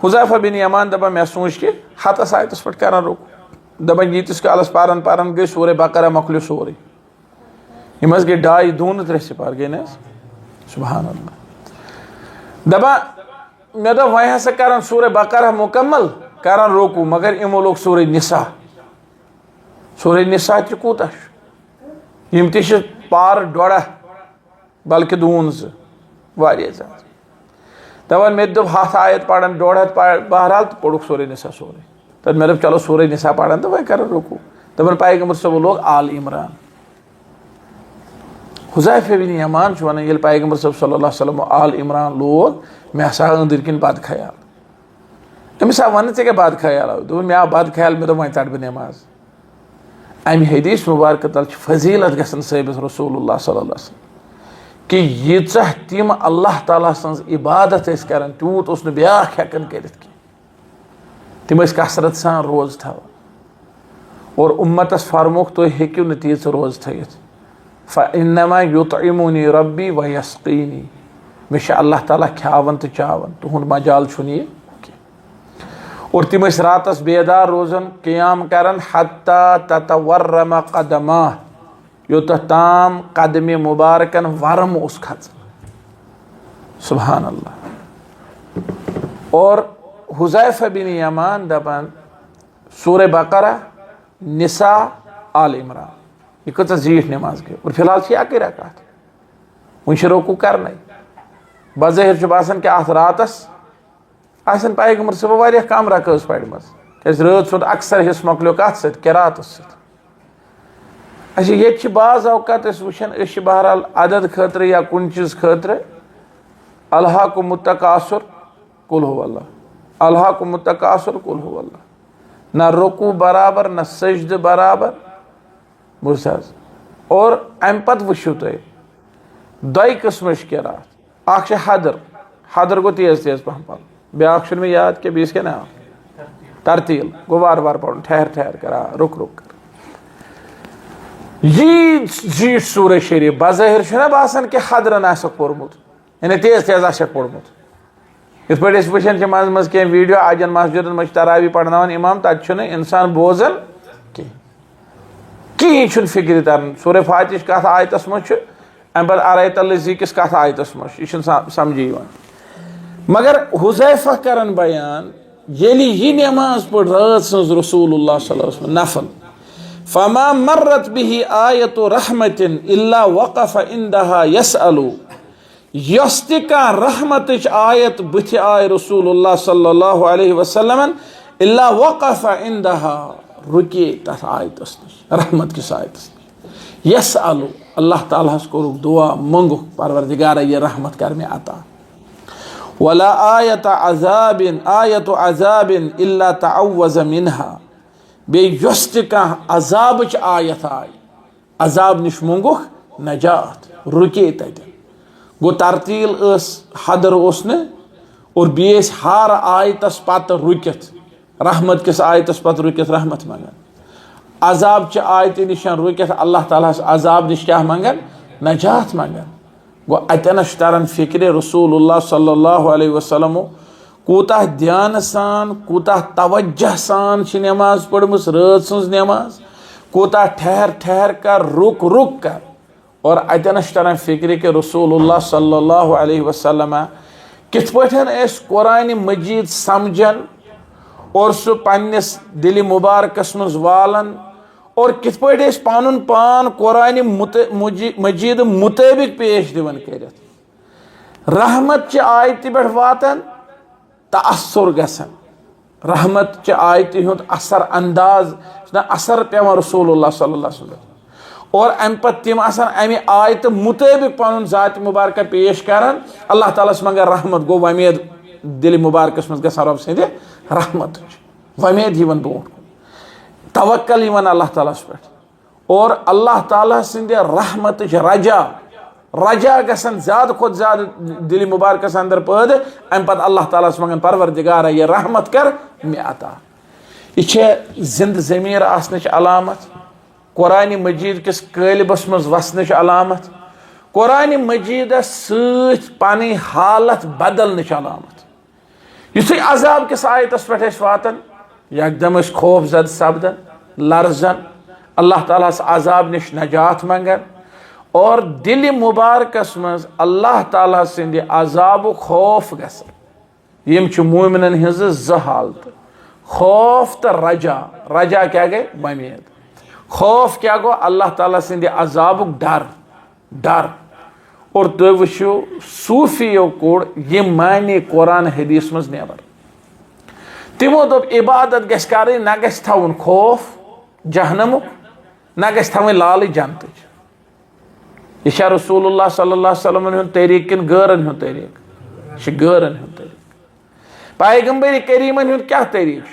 हुज़ैफा बिन यमान दपान मे सोच कि हतस आयतस पे कर रुक दपान यीतिस कालस पारन पारन गई सूरह बकरा मकलियो सोरे यम गई 2 दून 3 सिपार गई न सुभान अल्लाह दपान मे दप वह हसा कर सूरह बकरा मुकम्मल कर रोकू मगर इमो लोग सूरह निसा कूत यम ति पार 1.5 बल्कि दून 2 ज्यादा दपान मे दोप हथ आयत पढ़न 1.5 बहरहाल तो पढ़ुक सूरह निसा सोरे तो मे दोप चलो सूरह निसा पढ़न तो वह कर रोकू दपान पैगम्बर सब लोग आल इमरान हुज़ैफा बिन यमान वन ये पैगम्बर सब सल्लल्लाहु अलैहि वसल्लम आल इमरान लोग मे हसा अंदर किन बद ख्याल अमिस वन ऐ बद ख्याल दोपन मे बद ख्याल मे दोप वह तट बह नमाज अमि हदीस मुबारक तल फजीलत गसन साबित रसूलुल्लाह सल्लल्लाहु अलैहि वसल्लम कि यीचा तिम अल्लाह ताला सन्ज इबादत कर तूत उस ब्या हेकन कर तिम कसरत सान रोज थवान और उम्मतस फरमुख तो हेक्यू न तीच रोज थवित फ़इन्नमा युतइमुनी रब्बी व यस्क़ीनी मे अल्लाह ताला ख्यावन तो चावन तुहुंद मजाल छुन और तिम रातस बेदार रोजन क़याम करन हत्ता ततवर्रम कदमा योत ताम कदम मुबारकन वर्म उस खच सुभान अल्लाह। और हुज़ैफा बिन यमान दपान सूरह बकरा निसा आल इमरान यह कच जीठ नमाज गई और फिलहाल अक रकात वह रोकू कर बज़ाहिर बासान कि अत रातस आसन पैगम्बर सब वारिया कम रकात पड़मज रात सुंद अक्सर हिस्स मकलो कत सत किरात सत ये बाज़ अवकात वुचान बहरहाल अदद खतर या कुन चीज खतर अल्हाकुम मुत्तकासुर कुल हु अल्लाह अल्हाकुम मुत्तकासुर कुल हु अल्लाह न रुकू बराबर न सजद बराबर बुझ और अम पत वुचु तुम 2 किस्म किरात अख हदर हदर गो तेज तेज पहम पल ब्या मे याद के बीस के नाम तरतील गो बार बार पढ़ ठहर ठहर कर रुक रुक कर यी जीठ सूरह शरीफ बज़ाहिर बासान कि हदरन आसक पोर्मुत यानी तेज तेज आसक पोर्मुत इत पे वुचान मज मज कह वीडियो अजन मस्जिदन मज तरावी पढ़नान इमाम तत इंसान बोजन कहीं फिक्र तरन सूरह फातिह कथ आयतस मज अम पे अरैतल्लज़ी किस कथ आयतस मज यह समझी मगर हुज़ैफा करन बयान येली यह नमाज पढ़ रात सज रसूलुल्लाह सल्लल्लाहु अलैहि वसल्लम नफल फमा मर्रत बिही आयतु रहमतिन इल्ला वक़फ़ इंदहा यसअलु यस्तिका रहमतिच आयत बुथ आय रसूलुल्लाह सल्लल्लाहु अलैहि वसल्लम इल्ला वक़फ़ इंदहा रुके तथ आयतस रहमत किस आयतस यसअलु अल्लाह ताला को दुआ मंगु परवरदिगार ये रहमत कर में आता वला आयत अज़ाबिन इल्ला तअव्वज़ मिन्हा बे अज़ाब आयत आय अज़ाब निश मंगुख नजात रुके तत गो तरतील हदर और बेस हर आयतस पत रुकित रहमत किस आयतस पत रुकित रहमत मंगन, अजाब च आयत निशान रुकित अल्लाह ताला अजाब निश क्या मंगन, नजात मंगन। गो अतनश तरन फिक्र रसूलुल्लाह सल्लल्लाहु अलैहि वसल्लम कूता ध्यान सान कूता तवज्जह सान नमाज पढ़मस, रात सज नमाज कूता ठहर ठहर कर रुक रुक कर, और अतनश तरन फिक्र के रसूलुल्लाह सल्लल्लाहु अलैहि वसल्लम कित पठन कुरान मजीद समझन और सह पन्निस दिल मुबारकस मज वालन, और कित पठि पनुन पान कुरान मजीद मुताबिक पेश दिवन करित, रहमत च आयत पे वातन तअस्सुर गसन, रहमत च आयत हुंद असर अंदाज असर पेवान रसूलुल्लाह सल्लल्लाहु अलैहि वसल्लम, और अम पत तिम अमि आयत मुताबिक पनुन जात मुबारक पेश करन, अल्लाह ताला मंगन रहमत। गो वमेद दिल मुबारकस मज गसन रब सद रहमत, वमेद यवन ब्रोट तवक्कल यवन अल्लाह ताला पे, और अल्लाह ताला सद रहमत रजा रजा गसन ज्यादा खुद ज्यादा दिल मुबारकस अंदर पैद, अम पत अल्लाह ताला मंगन परवरदिगार ये रहमत कर मे अता। यह जिंद जमीर आसनच अलामत, कुरान मजीद किस कालिबस मज वसनच अलामत, कुरान मजीद सनी हालत बदलनच अलामत। युथु अजाब किस आयतस पे वातन यकदम खौफ जद सपदन लर्जन, अल्लाह ताला अजाब निश नजात मंगन, और दिल मुबारकस मज अल्लाह ताला सिंद अजाब खौफ गसन। यम मोमिनन हिज ज हालत, खौफ तो रजा, रजा क्या गए वमेद, खौफ क्या गो अल्लाह ताला सिंद अजाब डर डर। और तुम वो सूफियों कोड़ ये माने कुरान हदीस मज नेबर, तिमो दोप इबादत गस कर न गस थवन खौफ जहनमुक न गस थवन लाल जनत। यह रसूलुल्लाह सल्लल्लाहु अलैहि वसल्लम हुंद तरीक किन गरन हुंद तरीक, यह गरन हुंद तरीक, पैगंबर करीमन हुंद क्या तरीक,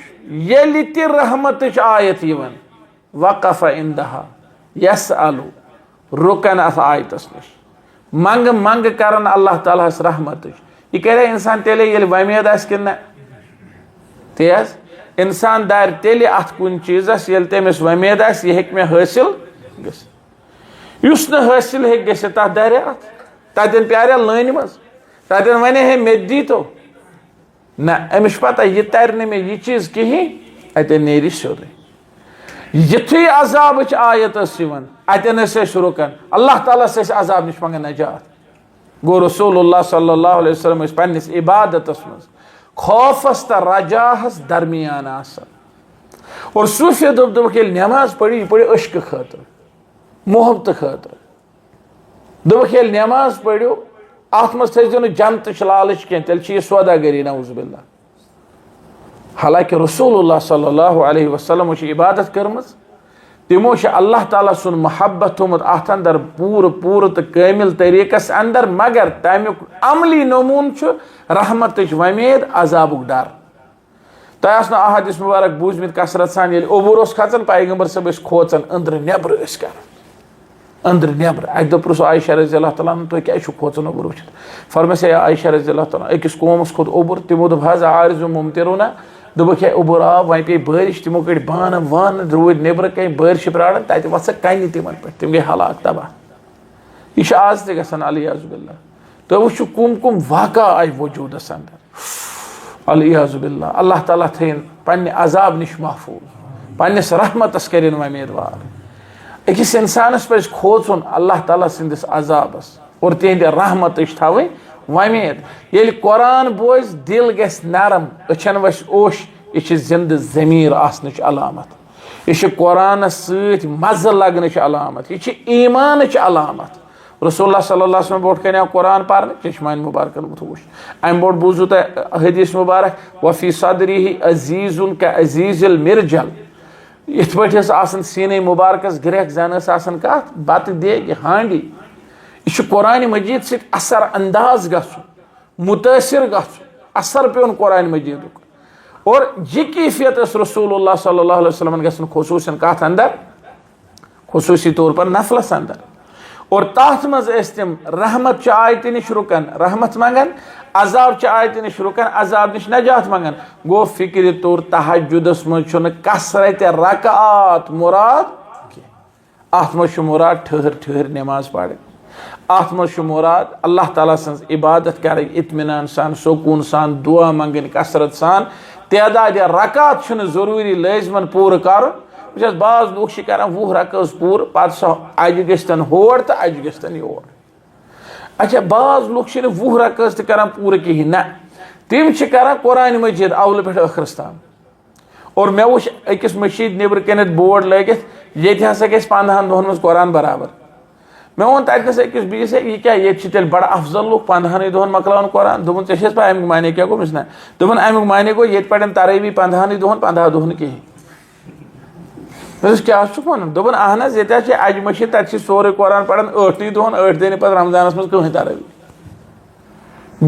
येलि ति रहमत आयत यवन वक़फ़ इंदहा यसअलु रुकन अथ आयतस निश मंग मंग करन अल्लाह ताला रहमत। यह करे इंसान तेले ये वमेद आस कि न तेज इंसान दार तेले अथ कुन चीजस ये तमिस वमेद आस यह हेक मे हासिल गस न हासिल हेक गस तथ दारे अथ ततन प्यारे लाइन मज ततन वने है मे दी तो न अमिश पता यह तर मे यह चीज कहीं अतन नेरि सोद। युथु अजाब आयत अतन रुकन अल्लाह ताला अजाब निश मंगन नजात। गो रसूलुल्लाह सल्लल्लाहु अलैहि वसल्लम पन्निस इबादतस मज खौफस तो रजाहस दरमियान आसन, और सूफी दोप नमाज पढ़ी पढ़ी अश्क खतर मोहब्बत खतर, दोप नमाज पढ़ो अत मज थो जनत लालच कह तेल सौदागरी नऊज़ुबिल्लाह। हालांकि रसूलुल्लाह सल्लल्लाहु अलैहि वसल्लम इबादत कर्म, तिमो अल्लाह ताला सुन मोहब्बत थोमुत अत अंदर पूर पूर तो कामिल तरीकस अंदर, मगर तमुक अमली नमून रहमत वमेद अजाबुक डर। तह अहादीस मुबारक बूझमित कसरत सान ये ओबूर खचान पैगंबर सब खोचान अंदर नबर कर अंदर नबर। अक दो प्रुस आयशा रज़ियल्लाहु तआला तुम क्या खोचान ओबूर वुचित, फरमास आयशा रज़ियल्लाहु तआला अकिस कौमस खोत ओबूर, तिमो दोप हज आरिज़ु मुमतिरुना, दोपक ओबूर आव वह पे बारिश, तिमो कड़ बान वान रूद नबर कहीं बारिश प्राण तत वस कन तिमन पे तिम गई हलाक तबाह। यह आज ते गसान अलियाज़ुबिल्लाह। तो वो कुम कुम वाक़ा आय वजूदस अंदर अलियाज़ुबिल्लाह। अल्लाह ताला थन पन्ने अजाब निश महफूज, पन्निस रहमतस करिन उम्मीदवार। अकिस इंसानस पे खोचुन अल्लाह ताला सिंदिस अजाबस और तिहंद रहमत थवन वमेद। ये कुरान बोज दिल गस नरम, अछन वस ओश, यह जिंद जमीर आसनच अलामत, यह कुरान सत मज लगनच अलामत, यह ईमान अलामत। रसूलुल्लाह सल्लल्लाहु अलैहि वसल्लम बोट कन कुरान पारन चश्मान मुबारकन वुच अम बोट बूजू तह हदीस मुबारक वफी सदरिही अजीजुन का अजीजुल मिर्जल। इत पे सीने मुबारकस ग्रेख जन कत बत देग हांडी। यह कुरान मजीद सत असर अंदाज गसुन, मुतासिर गसुन, असर पेन कुरान मजीद, और यह कैफियत रसूलुल्लाह सल्लल्लाहु अलैहि वसल्लम गसन खुसूसन कत अंदर, खुसूसी तौर पर नफलस अंदर। और तथ मज तम रहमत आयत निश रुकन, रहमत मंगन, अजाब आयत नश रुकान अजाब नश नजात मंगान गो फिक्र तौर तहज्जुदस मज कसरत रकात मुराद अत मज मुराद ठहर ठहर नमाज पढ़ अत मज मुराद अल्लाह ताला सन्ज इबादत कर इत्मीनान सान सुकून सान दुआ मंगन कसरत सान तदाद रकात जरूरी लाजमन पूर कर बाज लोग कर 20 रकात पूर पे अज गन होर तो अज गन योर अच्छा बाज लोग 20 रकात कर पूर कहें ना तम कर कुरान मजीद अवल पे ٲखरस ताम और मे वो अकिस मशीद नबर कन बोर्ड लगित ये हसा ग 15 दोहन मज कुरान बराबर मे वो तस अकिस बीस यह क्या ये तेल बड़ा अफजल लोग 15 दोहन मकलावन कुरान दोपन ऐ पे अमुक माने क्या गोस ना दोपन अमुक माने गो ये पे तरावी 15 दोहन 15 दोहन कहें क्या वन दोपन अहन ये अज मशीद तक सोरे कुरान पढ़ान 8 दोहन 8 दिन पे रमजानस मज कहें तरावी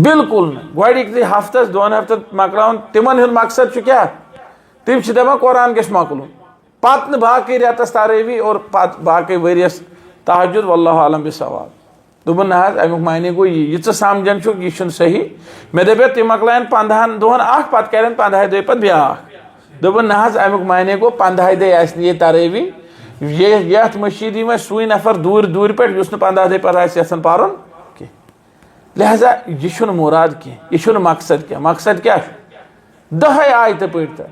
बिल्कुल गोक हफ्तस 2 हफ्त मकलावन तिमन मकसद क्या तम दपान कुरान गस मकलुन पत बाकी रेतस तरावी और बाकी वरियस तहज्जुद वल्लाहु आलम बिसवाब दोपन ना अमुक माने गो यह समझन यह सही मे दपे तम मकलायन 15 दोहन पे कर 15 दह पे ब्या दोपन ना अमुक माने गो 15 दह ये तरावी ये मशीद में सुई नफर दूर दूर पे 15 दह पे यन पारन लिहाजा यह मुराद कह यह मकसद क्या 10 आयत पढ़तन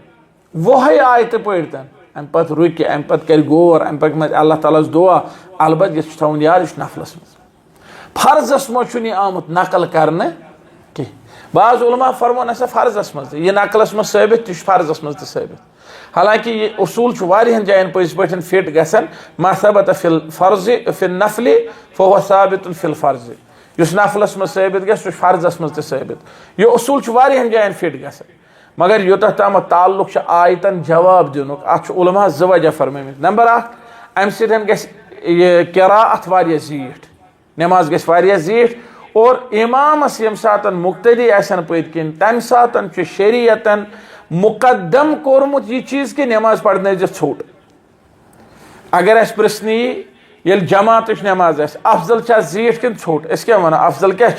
20 आयत पढ़तन अम पे रुक अम पे कर गौर अम पे अल्लाह ताला दुआ अलबत् यह थवन याद यह नफलस मज फर्जस मज आमुत नकल कर कह बाज उलमा फरमोन फर्जस मज यह नकलस मज साबित तह फर्जस मज साबित हालांकि ये उसूल वारियन जायन पज पे फिट गसन मा सबत फिल फर्ज फिल नफली फहुव साबित फिल फर्ज युस नफलस मज साबित ग सह फर्जस मज साबित यह उसूल वारियन जायन फिट गसन मगर योतः तम ताल्लुक आयतन जवाब दिन अत उलमा 2 वजह फरमामित नंबर 1 अम सह किराअत वारिया जीठ नमाज गई जीठ और इमामस यम सात मुक्तदी आसन पत किन तम सात शरीयतन मुकद्दम कोरमुत यह चीज कि नमाज पढ़ने छोट अगर अस प्रश्न ये जमात नमाज अफजल जीठ कि छोट अस क्या वन अफजल क्या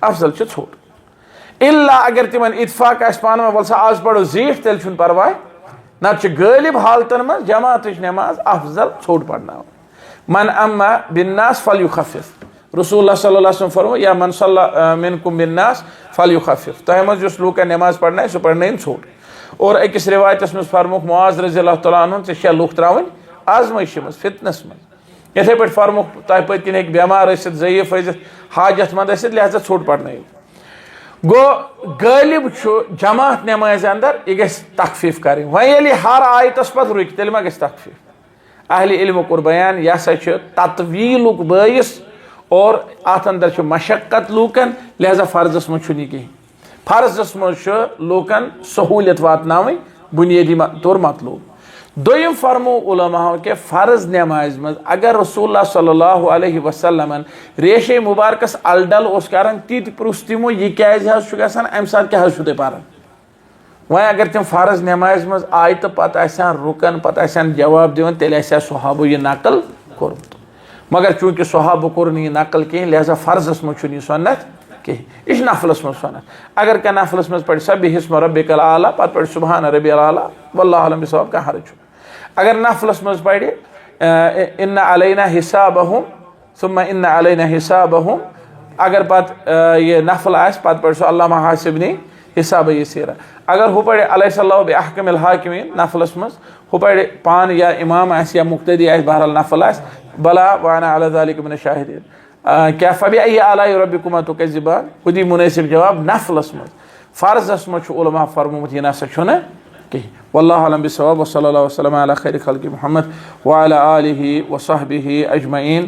अफजल छोट इल्ला अगर तिमन इतफाक पान में वल आज पढ़ो जीठ तेल परवाह ना गालिब हालतन में जमात नमाज अफजल छोट पढ़ना मन अम्मा बिन्नास फल युखफिफ रसूलुल्लाह सल्लल्लाहु अलैहि वसल्लम फरमाया या मन सल्ला मिनकुम बिन्नास फल युखफिफ तह मज जुस लोग नमाज पढ़ना है सह पढ़ना छोट और अकिस रिवायतस मज फरमुख मुआज रज़ियल्लाहु तआला अन्हु ते 6 लुक त्रावन आजमाइश मज फितनस मज इथे पे फरमुख तह पत किन बेमार ज़ईफ हाजत मंद लिहाजा छोट पढ़ना गो गालिब जमात नमाज अंदर यह गस तखफीफ कर वे हर आयतस पे रुक तेल मा गस तखफीफ अहले इल्म कोर बयान यह हसा तत्वीलुक बायस और अत अंदर मशक्कत लूकन लिहाजा फर्जस मज कहें फर्जस मज लूकन सहूलियत वातनाव बुनियादी तौर मतलूब दोयम फरमो उलमाओं के फर्ज नमाज मज अगर रसूलुल्लाह सल्लल्लाहु अलैहि वसल्लम रेशे मुबारकस अलडल करान तीत प्रुस तिमो यह क्या गसान अम सात क्या पारान वह अगर तम फर्ज नमाज मज आय तो पे रुकन पे जवाब दिवन तेल सहाबो यह नकल कोर्मुत मगर चूंकि सहाबो कोर यह नकल कहें लिहाजा फर्जस मज सुन्नत कहें यह नफलस मज सुन्नत अगर क्या नफलस मज पढ़ सब्बिहिस्म रब्बिकल आला पे पढ़ सुबहान रब्बियल आला वल्लाहु अलम बिस्सवाब का हर्ज अगर नफलस मज पढ़ इन्ना अलैना हिसाबहुम सुम्मा इन्ना अलैना हिसाबहुम अगर पत ये नफल आस पत पढ़ अल्लाह हासिबनी हिसाब यसीरा अगर हु पढ़ अलैहिस्सलाहु बिअहकमिल हाकिमीन नफलस मज हु पढ़ पान या इमाम आस या मुक्तदी आस बहरहाल नफल आस बला वाना अला ज़ालिका मिन शाहिदीन क्या फबिअय्यि आलाई रब्बिकुमा तुकज़्ज़िबान खुदी मुनासिब जवाब नफलस मज फर्जस मज उलमा फरमोमुत यह नसा छुना कहें वल्लाहु अलम बिस्सवाब व सल्लल्लाहु अलैहि वसल्लम अला खैरि खल्क़ि मुहम्मद व अला आलिहि व सहबिहि अजमईन।